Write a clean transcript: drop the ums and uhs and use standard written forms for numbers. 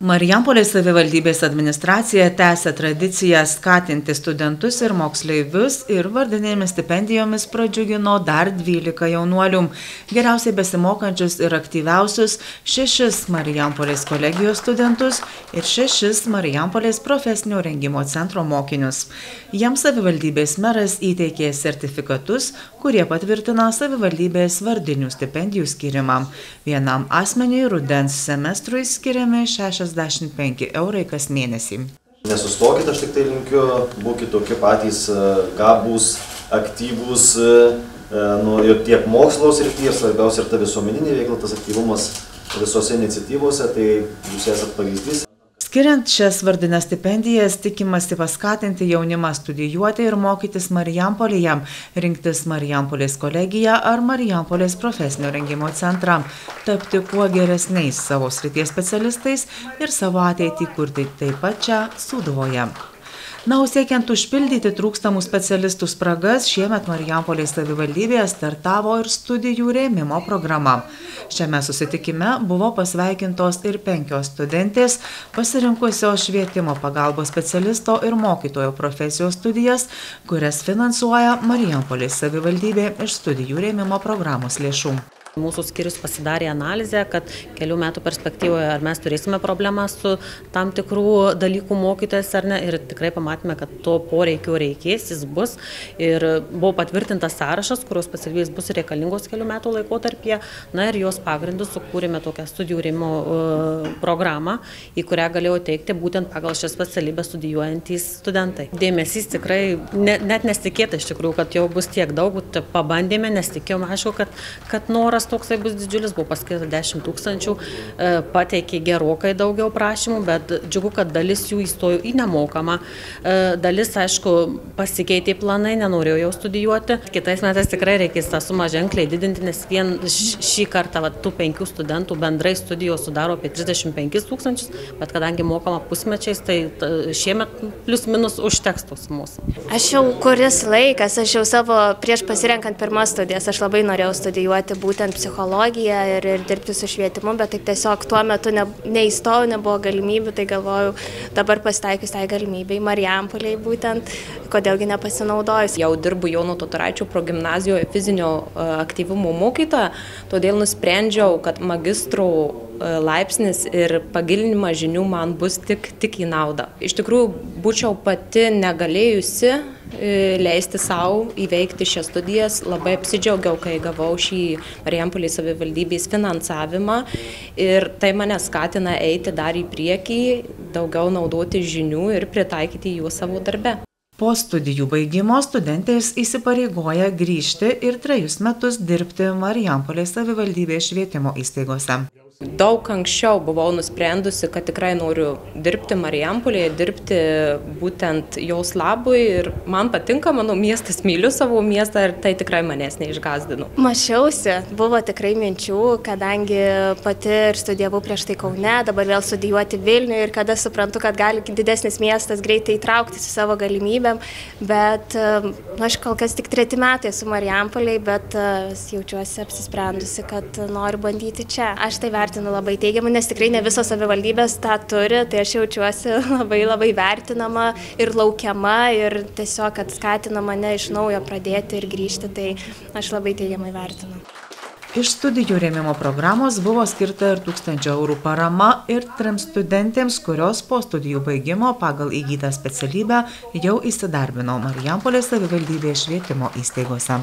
Marijampolės savivaldybės administracija tęsia tradiciją skatinti studentus ir moksleivius ir vardinėmis stipendijomis pradžiugino dar 12 jaunuolių. Geriausiai besimokančius ir aktyviausius 6 Marijampolės kolegijos studentus ir 6 Marijampolės profesinio rengimo centro mokinius. Jiems savivaldybės meras įteikė sertifikatus, kurie patvirtina savivaldybės vardinių stipendijų skirimą. Vienam asmeniui rudens semestrui skiriami 65 eurai kas mėnesį. Nesustokit, aš tik tai linkiu, būkite tokie patys gabūs, aktyvūs, ir tiek mokslo srityje, ir svarbiausia ir ta visuomeninė veikla, tas aktyvumas visose iniciatyvose, tai jūs esat pavyzdys. Skiriant šias vardines stipendijas, tikimasi paskatinti jaunimą studijuoti ir mokytis Marijampolėje, rinktis Marijampolės kolegiją ar Marijampolės profesinio rengimo centrą, tapti kuo geresniais savo srities specialistais ir savo ateitį kurti taip pat čia Sūduvoje. Na, o siekiant užpildyti trūkstamų specialistų spragas, šiemet Marijampolės savivaldybėje startavo ir studijų rėmimo programa. Šiame susitikime buvo pasveikintos ir 5 studentės, pasirinkusios švietimo pagalbos specialisto ir mokytojo profesijos studijas, kurias finansuoja Marijampolės savivaldybė iš studijų rėmimo programos lėšų. Mūsų skyrius pasidarė analizę, kad kelių metų perspektyvoje ar mes turėsime problemą su tam tikrų dalykų mokytojas ar ne, ir tikrai pamatėme, kad to poreikio reikės, jis bus. Ir buvo patvirtintas sąrašas, kurios specialybės bus reikalingos kelių metų laikotarpyje. Na ir jos pagrindus sukūrėme tokią studijų rėmimo programą, į kurią galėjo teikti būtent pagal šią specialybę studijuojantys studentai. Dėmesys tikrai net nesitikėta iš tikrųjų, kad jau bus tiek daug, pabandėme, nesitikėjome, aišku, kad noras toksai bus didžiulis, buvo paskirta 10 000, pateikė gerokai daugiau prašymų, bet džiugu, kad dalis jų įstojo į nemokamą. Dalis, aišku, pasikeitė planai, nenorėjo jau studijuoti. Kitais metais tikrai reikės tą sumą ženkliai didinti, nes vien šį kartą tų 5 studentų bendrai studijos sudaro apie 35 000, bet kadangi mokama pusmečiais, tai šiemet plius minus užteks tos sumos. Aš jau kuris laikas, prieš pasirenkant pirmas studijas, aš labai norėjau studijuoti būtent psichologiją ir dirbti su švietimu, bet taip tiesiog tuo metu neįstojau, nebuvo galimybių, tai galvojau, dabar pasitaikius tai galimybei Marijampolėje būtent, kodėlgi nepasinaudojus. Jau dirbu Jono Totoraičio progimnazijoje fizinio aktyvumo mokytoja, todėl nusprendžiau, kad magistro laipsnis ir pagilinimas žinių man bus tik į naudą. Iš tikrųjų, būčiau pati negalėjusi leisti savo įveikti šias studijas. Labai apsidžiaugiau, kai gavau šį Marijampolės savivaldybės finansavimą ir tai mane skatina eiti dar į priekį, daugiau naudoti žinių ir pritaikyti juos savo darbe. Po studijų baigimo studentės įsipareigoja grįžti ir 3 metus dirbti Marijampolės savivaldybės švietimo įstaigose. Daug anksčiau buvau nusprendusi, kad tikrai noriu dirbti Marijampolėje, dirbti būtent jos labui ir man patinka mano miestas, myliu savo miestą ir tai tikrai manęs neišgąsdino. Mačiausi, buvo tikrai minčių, kadangi pati ir studijavau prieš tai Kaune, dabar vėl studijuoti Vilniuje ir kada suprantu, kad gali didesnis miestas greitai įtraukti su savo galimybėm, bet aš kol kas tik 3 metai esu Marijampolėje, bet jaučiuosi apsisprendusi, kad noriu bandyti čia. Aš tai vertinu labai teigiamai, nes tikrai ne visos savivaldybės tą turi, tai aš jaučiuosi labai vertinama ir laukiama ir tiesiog, kad skatina mane iš naujo pradėti ir grįžti, tai aš labai teigiamai vertinu. Iš studijų rėmimo programos buvo skirta ir 1000 eurų parama ir 3 studentėms, kurios po studijų baigimo pagal įgytą specialybę jau įsidarbino Marijampolės savivaldybės švietimo įstaigose.